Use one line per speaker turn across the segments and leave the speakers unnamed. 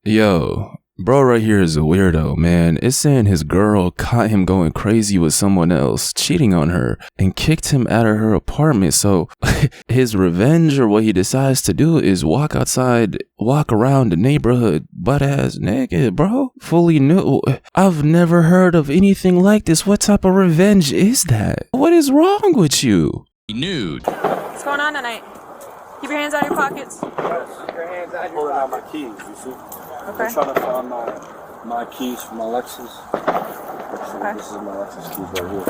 Yo, bro right here is a weirdo, man. It's saying his girl caught him going crazy with someone else, cheating on her, and kicked him out of her apartment. So his revenge, or what he decides to do, is walk around the neighborhood butt-ass naked, bro. Fully nude. I've never heard of anything like this. What type of revenge is that? What is wrong with you?
Nude.
What's going on tonight? Keep your hands out of your pockets.
Keep your hands out. Pulling out my keys, you see?
Okay.
I'm trying to find my keys for my Lexus.
Okay.
This is my Lexus keys right here.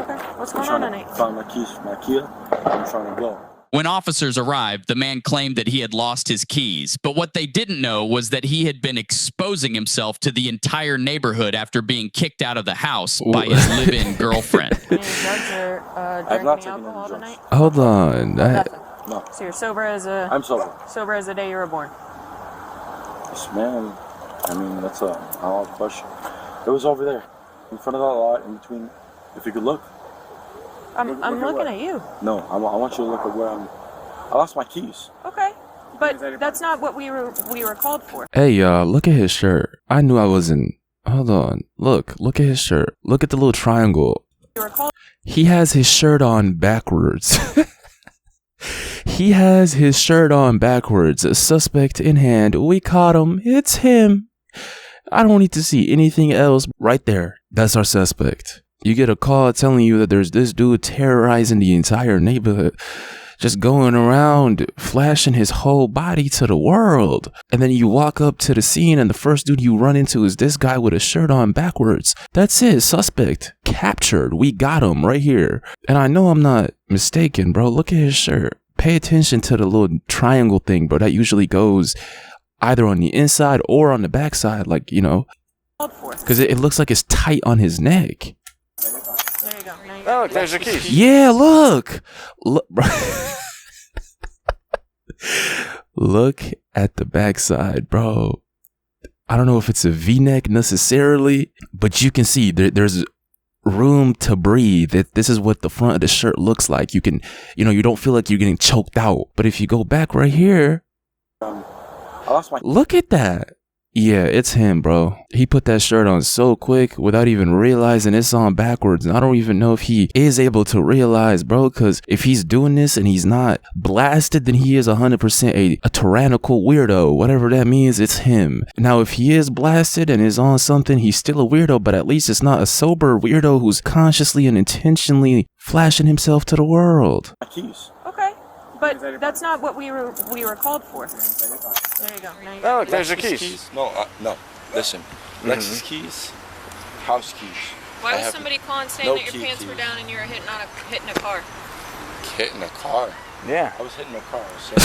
Okay. What's going on tonight?
Find my keys for my Kia. I'm trying to go.
When officers arrived, the man claimed that he had lost his keys, but what they didn't know was that he had been exposing himself to the entire neighborhood after being kicked out of the house by his live-in girlfriend.
Any drugs or drinking alcohol tonight?
Hold on.
Nothing.
No.
So you're sober as a...
I'm sober.
Sober as the day you were born.
Yes, ma'am. I mean, that's a odd question. It was over there, in front of that lot, in between. If you could look.
I'm looking at you.
No, I want you to look at where I lost my keys.
Okay. But that's not what we were called for.
Hey, y'all, look at his shirt. I knew I wasn't. Hold on. Look at his shirt. Look at the little triangle. He has his shirt on backwards. He has his shirt on backwards. A suspect in hand. We caught him. It's him. I don't need to see anything else. Right there. That's our suspect. You get a call telling you that there's this dude terrorizing the entire neighborhood, just going around flashing his whole body to the world. And then you walk up to the scene and the first dude you run into is this guy with a shirt on backwards. That's it. Suspect captured. We got him right here. And I know I'm not mistaken, bro. Look at his shirt. Pay attention to the little triangle thing, bro. That usually goes either on the inside or on the backside, like, you know, because it looks like it's tight on his neck.
There you go.
Oh, look, there's your keys.
Yeah, look, bro. Look at the backside, bro. I don't know if it's a V-neck necessarily, but you can see there's room to breathe. This is what the front of the shirt looks like. You can, you don't feel like you're getting choked out. But if you go back right here, look at that. Yeah, it's him, bro. He put that shirt on so quick without even realizing it's on backwards. And I don't even know if he is able to realize, bro, because if he's doing this and he's not blasted, then he is 100% a tyrannical weirdo. Whatever that means, it's him. Now, if he is blasted and is on something, he's still a weirdo, but at least it's not a sober weirdo who's consciously and intentionally flashing himself to the world.
My keys.
Okay. But that's not what we were called for. There you go.
Oh, look, there's your keys.
No, listen. Lexus keys, house keys.
Why was somebody calling saying that your pants were down and you were hitting a car?
Hitting a car?
Yeah.
I was hitting a car. So.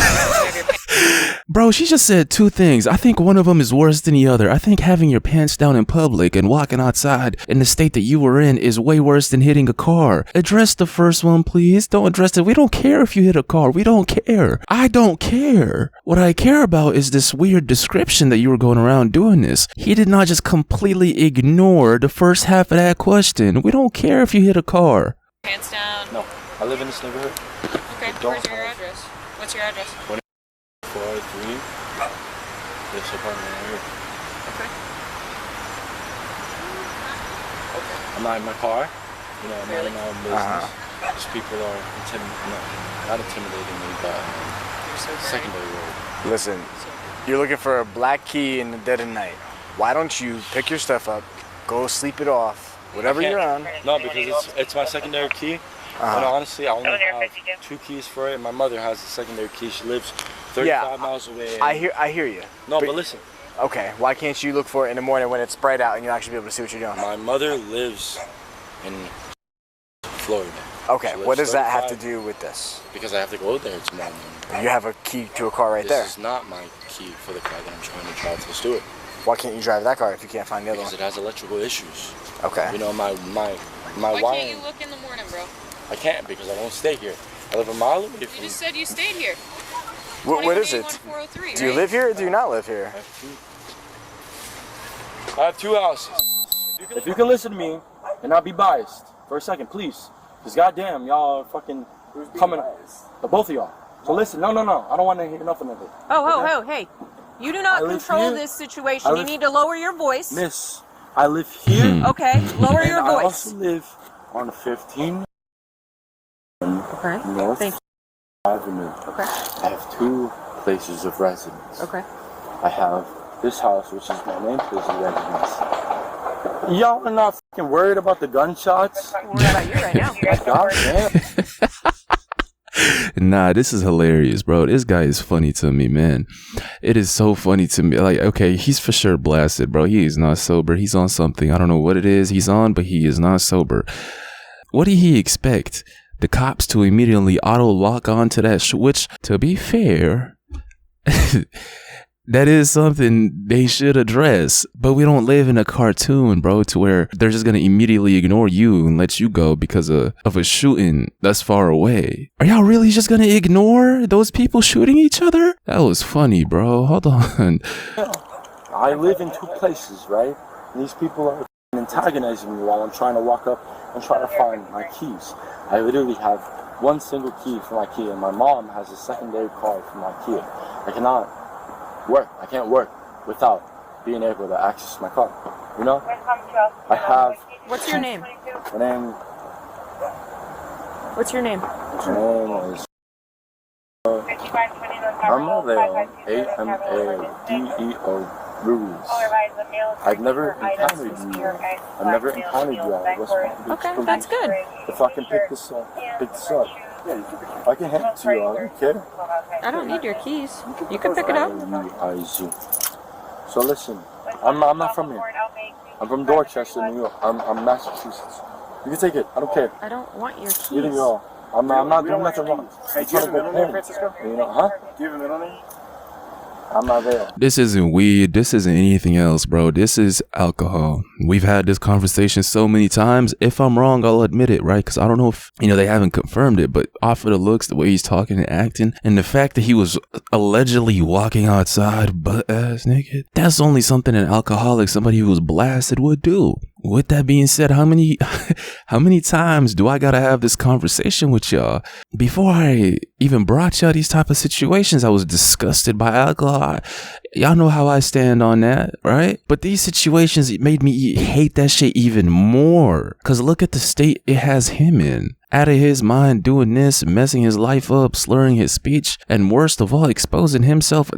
Bro, she just said two things. I think one of them is worse than the other. I think having your pants down in public and walking outside in the state that you were in is way worse than hitting a car. Address the first one, please. Don't address it. We don't care if you hit a car. We don't care. I don't care. What I care about is this weird description that you were going around doing this. He did not just completely ignore the first half of that question. We don't care if you hit a car.
Pants down.
No, I live in this neighborhood.
Okay, where's your address? What's your address?
403. This apartment right here.
Okay.
I'm not in my car. I'm not in my own business. These people are not intimidating me, but secondary road.
Listen, you're looking for a black key in the dead of night. Why don't you pick your stuff up, go sleep it off, whatever you're on?
No, because it's my secondary key. And honestly, I only have 2 keys for it. My mother has the secondary key. She lives 35 miles away.
I hear you.
No, but listen.
Okay, why can't you look for it in the morning when it's bright out and you'll actually be able to see what you're doing?
My mother lives in Florida.
Okay, what does that have to do with this?
Because I have to go there tomorrow morning.
You have a key to a car right there.
This is not my key for the car that I'm trying to drive to Stewart.
Why can't you drive that car if you can't find the other one?
Because it has electrical issues.
Okay.
My
Why
wiring.
can't you look in the morning, bro?
I can't because I don't stay here. I live a mile away from.
You just said you stayed here.
What is it? Do you live here or do you not live here?
I have 2 houses. If you can listen to me and not be biased for a second, please. Because goddamn, y'all are fucking coming. The both of y'all. So listen, no. I don't want to hear nothing of it.
Oh, hey. You do not control this situation. You need to lower your voice.
Miss, I live here.
Okay, lower your
I
voice.
also live on 15
Okay.
North
Thank you.
Avenue.
Okay.
I have 2 places of residence.
Okay.
I have this house, which is my main place of residence. Y'all are not fucking worried about the gunshots?
I'm worried about you right now.
God damn.
Nah, this is hilarious, bro. This guy is funny to me, man. It is so funny to me. Like, okay, he's for sure blasted, bro. He is not sober. He's on something. I don't know what it is he's on, but he is not sober. What did he expect? The cops to immediately auto lock onto that which, to be fair, that is something they should address. But we don't live in a cartoon, bro, to where they're just going to immediately ignore you and let you go because of a shooting that's far away. Are y'all really just going to ignore those people shooting each other? That was funny, bro. Hold on.
I live in 2 places, right? And these people are antagonizing me while I'm trying to walk up and try to find my keys. I literally have 1 single key for my key, and my mom has a secondary card for my key. I cannot work. I can't work without being able to access my car. You know? I have...
What's your name?
My name...
What's your name?
My name is... Amadeo, A-M-A-D-E-O, Ruiz. I've never encountered you. I've never encountered you at West Palm Beach.
Okay, that's good.
If I can pick this up, I can hand it to you. I don't care.
I don't need your keys. You can pick it up.
So listen, I'm not from here. I'm from Dorchester, New York. I'm Massachusetts. You can take it. I don't care.
I don't want your keys.
Either you all. I'm not doing nothing wrong.
Hey, do you have a middle name, Francisco?
You know, huh?
Do you have a middle name?
I'm not there.
This isn't weed. This isn't anything else, bro. This is alcohol. We've had this conversation so many times. If I'm wrong, I'll admit it, right? Because I don't know if, they haven't confirmed it, but off of the looks, the way he's talking and acting, and the fact that he was allegedly walking outside butt-ass naked, that's only something an alcoholic, somebody who was blasted, would do. With that being said, how many times do I gotta have this conversation with y'all? Before I even brought y'all these type of situations, I was disgusted by alcohol. Y'all know how I stand on that, right? But these situations, it made me hate that shit even more. Cause look at the state it has him in. Out of his mind, doing this, messing his life up, slurring his speech, and worst of all, exposing himself.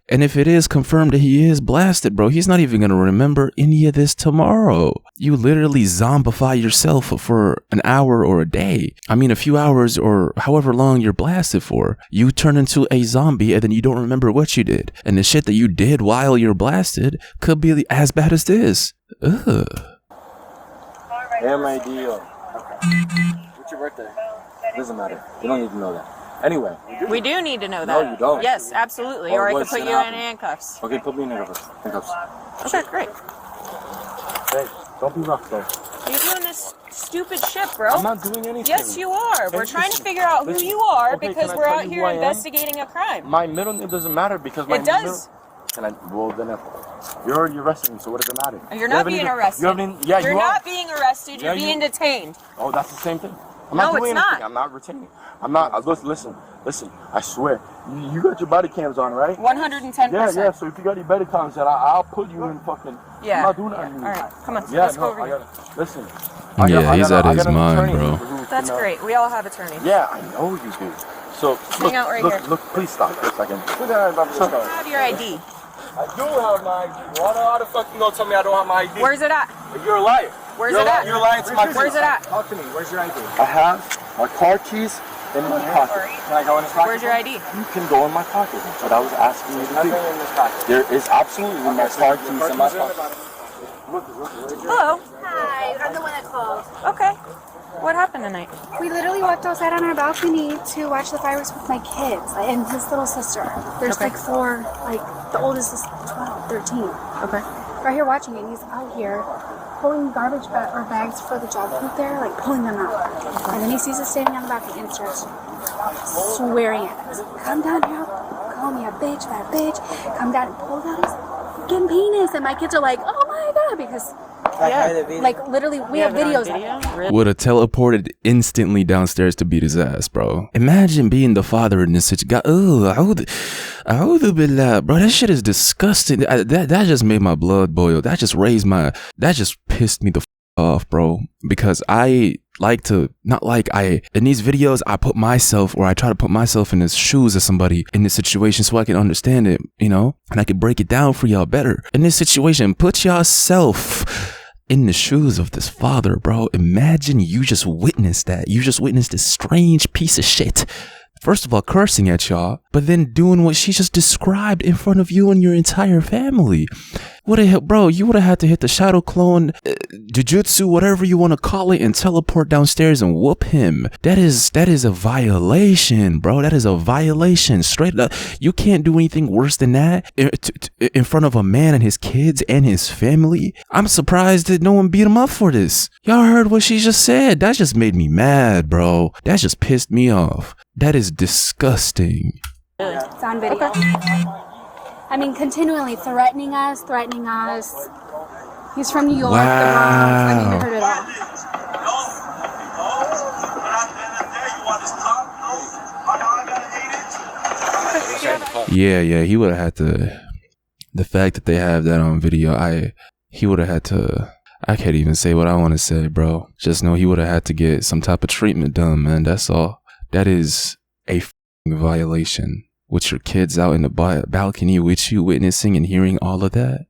And if it is confirmed that he is blasted, bro, he's not even going to remember any of this tomorrow. You literally zombify yourself for an hour or a day. I mean, a few hours or however long you're blasted for. You turn into a zombie and then you don't remember what you did. And the shit that you did while you're blasted could be as bad as this. Ugh.
M-I-D-O. What's your birthday? Doesn't matter. You don't need to know that. Anyway.
We do need to know that.
No, you don't.
Yes, absolutely. Or I could put you in handcuffs.
Okay, put me in handcuffs.
Okay, great.
Hey, don't be rough, though.
You're doing this stupid shit, bro.
I'm not doing anything.
Yes, you are. We're trying to figure out who you are because we're out here investigating a crime.
My middle name doesn't matter because my
It does.
Well, then you're arresting me, so what does it matter?
You're not being arrested. You're not being arrested. You're being detained.
Oh, that's the same thing. I'm
No,
not doing
it's not.
anything. I'm not retaining. I'm not. Listen. I swear. You got your body cams on, right?
110%.
Yeah. So if you got your body cams on, I'll put you in fucking.
Yeah.
I'm not doing that.
All right, come on.
Yeah,
Let's go over here.
Listen.
He's out of his mind, bro.
That's great. We all have attorneys.
Yeah, I know you do. So
hang out right here.
Look, please stop for a second.
Have your ID.
I do have my ID. Why how the fuck you gonna tell me I don't have my ID?
Where's it at?
You're a liar.
Where's it at?
You're lying to my face.
Where's it at?
Talk to me. Where's your ID?
I have my car keys in my pocket.
Can I go in this pocket?
Where's your ID?
You can go in my pocket. That's what I was asking you to do.
Nothing in this pocket.
There is absolutely my car keys in my pocket.
Hello.
Hi, I'm the one that called.
Okay. What happened tonight?
We literally walked outside on our balcony to watch the fireworks with my kids and his little sister. There's like 4, the oldest is 12, 13.
Okay.
Right here watching it, and he's out here pulling garbage bags for the job group there, pulling them out. And then he sees us standing on the balcony and starts swearing at us. Come down here, call me a bitch, that bitch. Come down and pull out his fucking penis. And my kids are like, oh my God, because
Yeah.
Like literally, we have
it on
videos of
video?
it.
Really?
Would have teleported instantly downstairs to beat his ass, bro. Imagine being the father in this situation. A'udhu billah, bro. That shit is disgusting. That just made my blood boil. That just pissed me the off, bro. Because I like to, in these videos, I try to put myself in the shoes of somebody in this situation so I can understand it, you know, and I can break it down for y'all better. In this situation, put yourself in the shoes of this father, bro. Imagine you just witnessed that. You just witnessed this strange piece of shit. First of all, cursing at y'all, but then doing what she just described in front of you and your entire family. Bro, you would have had to hit the shadow clone, jujutsu, whatever you want to call it, and teleport downstairs and whoop him. That is a violation, bro. That is a violation. Straight up. You can't do anything worse than that in front of a man and his kids and his family. I'm surprised that no one beat him up for this. Y'all heard what she just said. That just made me mad, bro. That just pissed me off. That is disgusting.
It's on video. I mean, continually threatening us. He's from New York, the Bronx. I mean, we heard it all.
Yeah, he would have had to. The fact that they have that on video, he would have had to. I can't even say what I want to say, bro. Just know he would have had to get some type of treatment done, man. That's all. That is a violation. With your kids out in the balcony with you, witnessing and hearing all of that.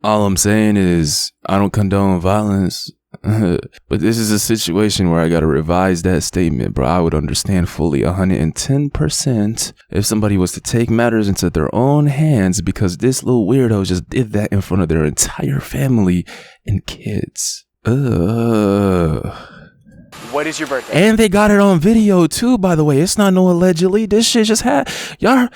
All I'm saying is, I don't condone violence. But this is a situation where I gotta revise that statement, bro. I would understand fully 110% if somebody was to take matters into their own hands because this little weirdo just did that in front of their entire family and kids.
What is your birthday?
And they got it on video too, by the way. It's not no allegedly. This shit just had y'all.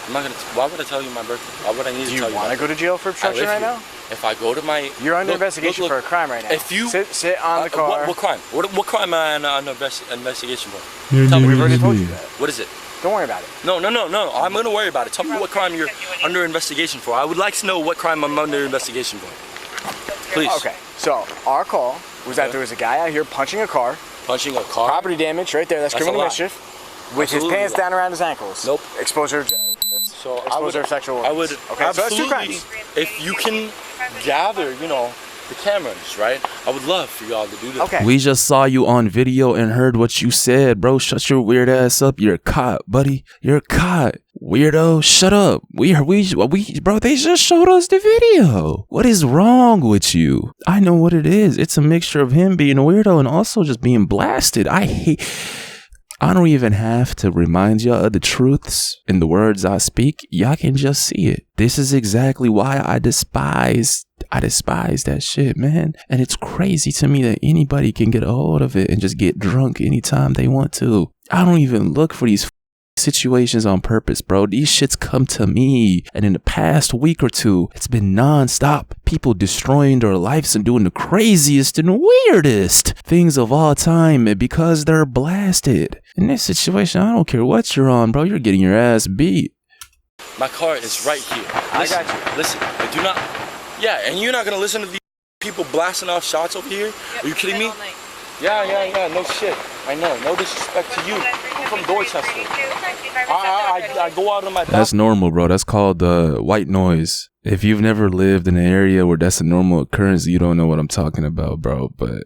I'm not gonna. Why would I tell you my birthday? Why would I need to tell you?
Do you want to go to jail for obstruction right now?
If I go to my,
you're under investigation for a crime right now.
If you
sit on the car.
What crime? What crime am I under investigation for?
Tell me. We've already told you that.
What is it?
Don't worry about it.
No. I'm gonna worry about it. Tell me what crime you're under investigation for. I would like to know what crime I'm under investigation for. Please.
Okay. So our call was that there was a guy out here punching a car. Property damage right there. That's criminal mischief. With his pants down around his ankles.
Nope.
Exposure of sexual organs.
I would.
Okay. So that's two crimes.
If you can gather, the cameras, right? I would love for y'all to do that.
Okay.
We just saw you on video and heard what you said, bro. Shut your weird ass up. You're caught, buddy. You're caught. Weirdo, shut up. Bro, they just showed us the video. What is wrong with you? I know what it is. It's a mixture of him being a weirdo and also just being blasted. I don't even have to remind y'all of the truths in the words I speak. Y'all can just see it. This is exactly why I despise that shit, man. And it's crazy to me that anybody can get a hold of it and just get drunk anytime they want to. I don't even look for these situations on purpose, bro. These shits come to me, and in the past week or two, it's been non-stop. People destroying their lives and doing the craziest and weirdest things of all time because they're blasted. In this situation, I don't care what you're on, bro. You're getting your ass beat.
My car is right here.
I got you.
Listen, I do not. Yeah, and you're not gonna listen to these people blasting off shots over here? Are you kidding me? Yeah. No shit. I know. No disrespect to you. I'm from Dorchester. I go out on my.
That's normal, bro. That's called white noise. If you've never lived in an area where that's a normal occurrence, you don't know what I'm talking about, bro. But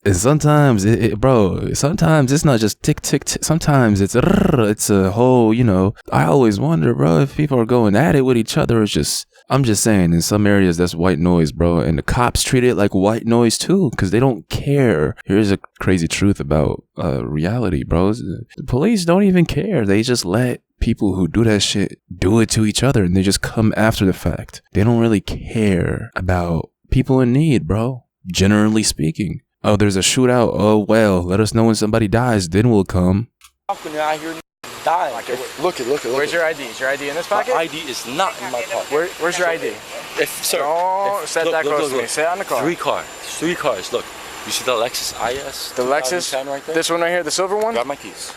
and sometimes, sometimes it's not just tick, tick, tick. Sometimes it's a whole, I always wonder, bro, if people are going at it with each other. It's just, I'm just saying, in some areas, that's white noise, bro. And the cops treat it like white noise, too, because they don't care. Here's a crazy truth about reality, bro. The police don't even care. They just let people who do that shit do it to each other, and they just come after the fact. They don't really care about people in need, bro, generally speaking. Oh, there's a shootout. Oh, well, let us know when somebody dies, then we'll come.
When you're out here dying. Look.
Where's your ID? Is your ID in this pocket?
My ID is not in my pocket.
Where's your ID? Don't set that close to me. Sit on the car.
Three cars. Look. You see the Lexus IS?
The Lexus?
Right there?
This one right here, the silver one?
Grab my keys.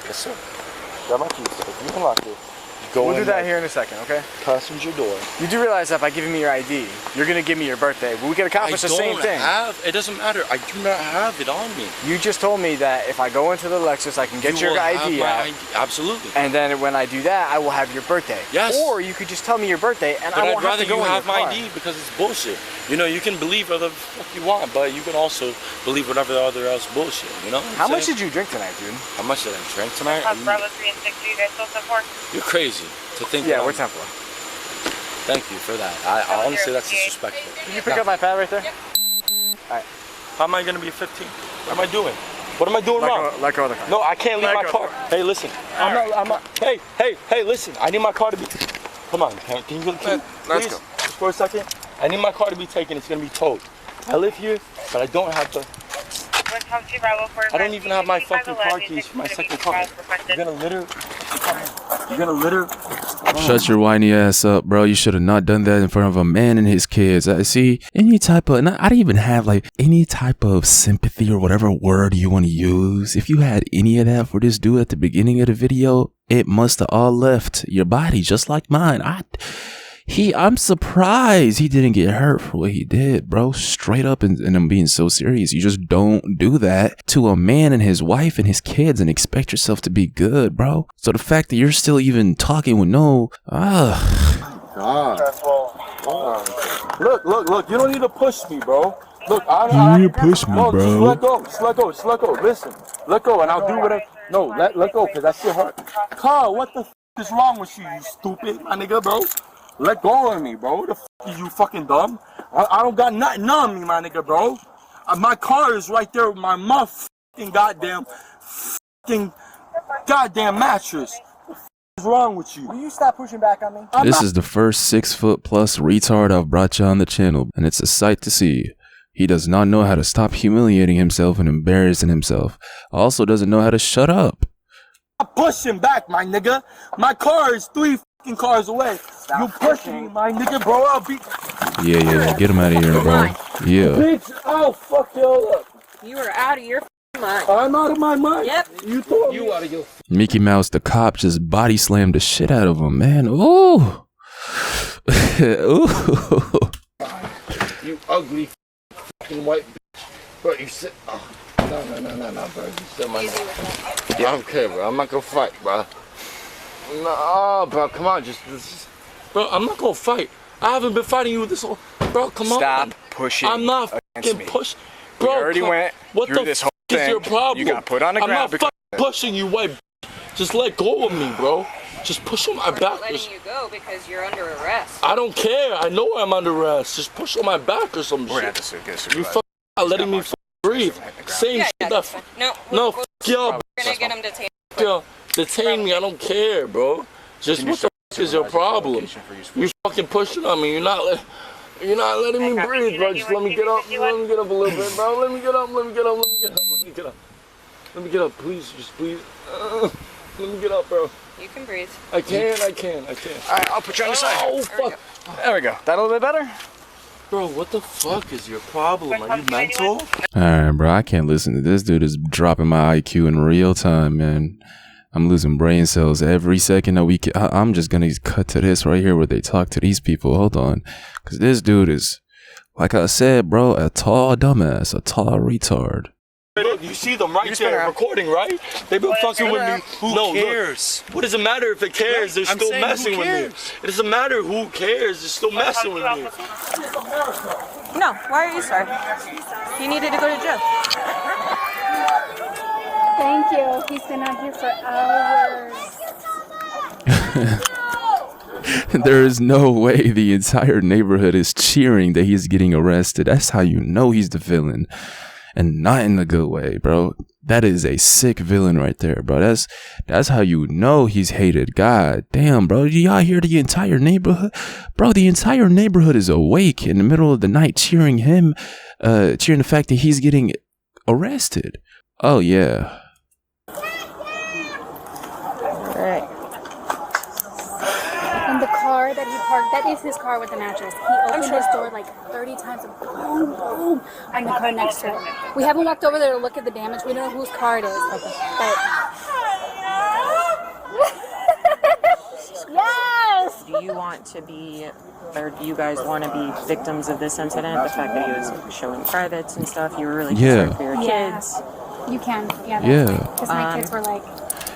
Yes, sir. Grab my keys. You can lock it.
We'll do that here in a second, okay?
Passenger door.
You do realize that by giving me your ID, you're gonna give me your birthday. We can accomplish the same thing.
It doesn't matter. I do not have it on me.
You just told me that if I go into the Lexus, I can get your ID out.
Absolutely.
And then when I do that, I will have your birthday.
Yes.
Or you could just tell me your birthday, and I won't have to go in your car.
I'd rather you have my ID because it's bullshit. You know, you can believe whatever the fuck you want, but you can also believe whatever the other else bullshit. You know?
How much did you drink tonight, dude?
How much did I drink tonight?
Bravo 3 and 6, you guys still 10-4?
You're crazy to think.
Yeah, we're 10-4.
Thank you for that. I honestly, that's disrespectful.
Can you pick up my pad right there?
Yep.
Alright.
How am I gonna be a 15? What am I doing? What am I doing wrong?
Let go of the car.
No, I can't leave my car. Hey, listen. I'm not. Hey, listen. I need my car to be. Come on, parent. Can you please?
Let's go.
Just for a second. I need my car to be taken. It's gonna be towed. I live here, but I don't have the. I don't even have my fucking car keys for my second car. You're gonna litter. You're gonna litter.
Shut your whiny ass up, bro. You should have not done that in front of a man and his kids. I see any type of, I don't even have like any type of sympathy or whatever word you want to use. If you had any of that for this dude at the beginning of the video, it must have all left your body just like mine. I'm surprised he didn't get hurt for what he did, bro. Straight up, and I'm being so serious. You just don't do that to a man and his wife and his kids and expect yourself to be good, bro. So the fact that you're still even talking with no,
Look. You don't need to push me, bro. Look,
you need to push me, bro.
Just let go. Listen, let go, and I'll do whatever. No, let go, cause that shit hurt. Carl, what the f is wrong with you, you stupid, my nigga, bro? Let go of me, bro. The f is you fucking dumb? I don't got nothing on me, my nigga, bro. My car is right there with my motherfucking goddamn mattress. What the f is wrong with you?
Will you stop pushing back on me?
This is the first 6 foot plus retard I've brought you on the channel, and it's a sight to see. He does not know how to stop humiliating himself and embarrassing himself. Also doesn't know how to shut up.
I'm pushing back, my nigga. My car is 3 fucking cars away. You pushing me, my nigga, bro. I'll be.
Yeah. Get him out of here, bro. Yeah.
Bitch, I'll fuck y'all up.
You are out of your mind.
I'm out of my mind.
Yep.
You told me. You out of your.
Mickey Mouse, the cop, just body slammed the shit out of him, man. Ooh. Ooh.
You ugly fucking white bitch. Bro, you sit. Oh. No, bro. You sit my neck. Yeah, I don't care, bro. I'm not gonna fight, bro. No, bro, come on, just. Bro, I'm not gonna fight. I haven't been fighting you this whole. Bro, come on.
Stop pushing.
I'm not fucking push. Bro,
we already went through this whole thing.
What the f is your problem?
You got put on the ground.
I'm not fucking pushing you, white. Just let go of me, bro. Just push on my back.
Letting you go because you're under arrest.
I don't care. I know I'm under arrest. Just push on my back or some shit.
We're gonna have to get a
You fucking not letting me breathe. Same shit. No, fuck y'all.
We're gonna get him detained.
Yo, detain me. I don't care, bro. Just what the f is your problem? You fucking pushing on me. You're not letting me breathe, bro. Just let me get up. Let me get up a little bit, bro. Let me get up. Please, just please. Let me get up, bro.
You can breathe.
I can.
All right, I'll put you on the side.
Oh, fuck.
There we go. That a little bit better?
Bro, what the fuck is your problem? Are you mental?
Alright, bro, I can't listen to this dude is dropping my IQ in real time, man. I'm losing brain cells every second a week. I'm just gonna cut to this right here where they talk to these people. Hold on. Because this dude is, like I said, bro, a tall dumbass, a tall retard.
Look, you see them right there recording, right? They've been fucking with me.
Who cares?
Look, what does it matter if it cares? They're still messing with me. It doesn't matter who cares. They're still messing with me.
No, why are you sorry? You needed to go to jail.
Thank you. He's been out here for hours.
There is no way the entire neighborhood is cheering that he's getting arrested. That's how you know he's the villain. And not in a good way, bro. That is a sick villain right there, bro. That's how you know he's hated. God damn, bro. Do y'all hear the entire neighborhood? Bro, the entire neighborhood is awake in the middle of the night cheering him, cheering the fact that he's getting arrested. Oh, yeah.
And the car that he parked, that is his car with the mattress. He opened his door like 30 times and boom, boom, and the car next to it. We haven't walked over there to look at the damage. We don't know whose car it is. But yeah.
to be, or do you guys want to be victims of this incident? The fact that he was showing privates and stuff, you were really concerned for your kids.
You can,
Yeah.
Because my kids were like,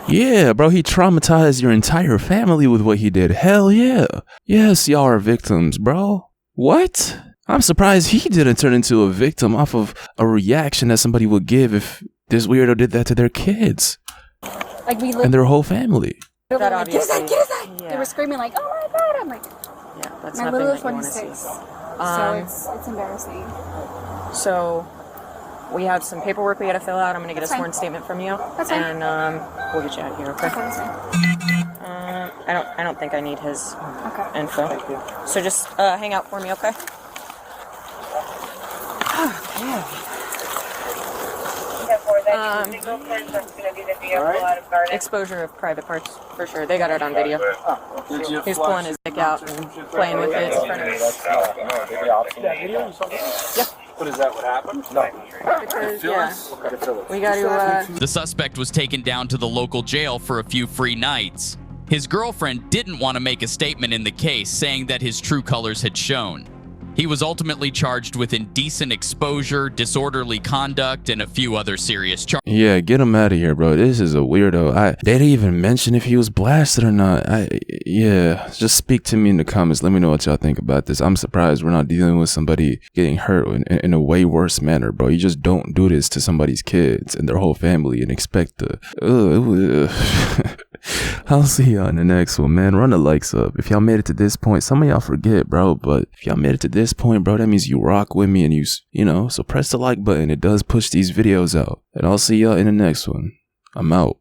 Yeah, bro, he traumatized your entire family with what he did. Hell yeah. Yes, y'all are victims, bro. What? I'm surprised he didn't turn into a victim off of a reaction that somebody would give if this weirdo did that to their kids.
like we
And their whole family.
That
That
like, get his
obviously-
head, get his head.
yeah.
They were screaming like, oh my god. I'm like,
Yeah, that's
my
nothing
little
that you want to
26.
see.
So it's embarrassing.
So we have some paperwork we got to fill out. I'm going to get a
That's fine.
sworn statement from you.
That's fine.
And we'll get you out of here, okay? I don't think I need his
Okay.
info. So just hang out for me, okay? Exposure of private parts, for sure. They got it on video. He's pulling his dick out and playing with it in front of us. Yeah.
But is that what happened? No.
Because, yeah, we got to,
The suspect was taken down to the local jail for a few free nights. His girlfriend didn't want to make a statement in the case, saying that his true colors had shown. He was ultimately charged with indecent exposure, disorderly conduct, and a few other serious charges.
Yeah, get him out of here, bro. This is a weirdo. They didn't even mention if he was blasted or not. Yeah, just speak to me in the comments. Let me know what y'all think about this. I'm surprised we're not dealing with somebody getting hurt in a way worse manner, bro. You just don't do this to somebody's kids and their whole family and expect the... I'll see y'all in the next one, man. Run the likes up. If y'all made it to this point, some of y'all forget, bro, but if y'all made it to this point, bro, that means you rock with me and you know, so press the like button. It does push these videos out. And I'll see y'all in the next one. I'm out.